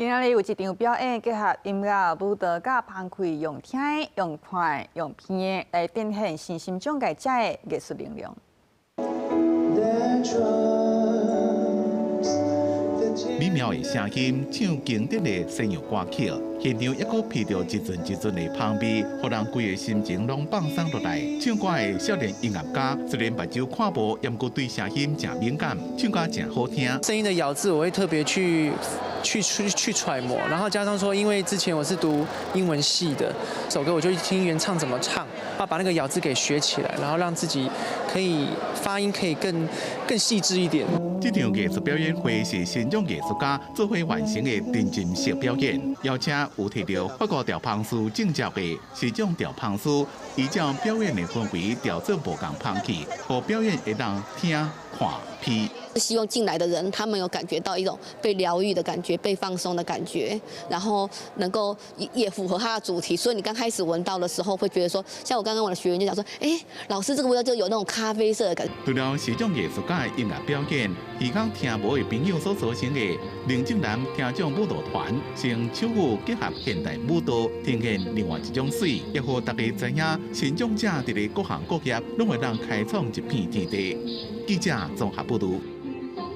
今仔日有一场表演结合音乐、舞蹈、甲澎湃，用听、用看、用听来展现身心障碍者的艺术力量。美妙的声音，唱经典的西洋歌曲，现场一个披着一阵一阵的香味，互人规个心情拢放松落来。唱歌的少年音乐家，虽然目睭看无，也过对声音真敏感，唱歌真好听。声音的咬字，我会特别去揣摩，然后加上说，因为之前我是读英文系的，这首歌我就听原唱怎么唱，把那个咬字给学起来，然后让自己可以发音可以更细致一点。这场艺术表演会是新疆艺术家做伙完成的沉浸式表演，邀请有摕到法国调香师证照的视障调香师，依照表演的氛围调做无同香气，和表演会当听、看、批。希望进来的人，他们有感觉到一种被疗愈的感觉、被放松的感觉，然后能够也符合它的主题。所以你刚开始闻到的时候，会觉得说，像我刚刚我的学员就讲说，老师这个味道就有那种咖啡色的感觉。除了视障艺术家的音乐表演，耳讲听无的朋友所组成的林正南听障舞蹈团，用手舞结合现代舞蹈，呈现另外一种水，也互大家知影，视障者伫咧各行各业，拢会让开创一片天地。记者综合报道。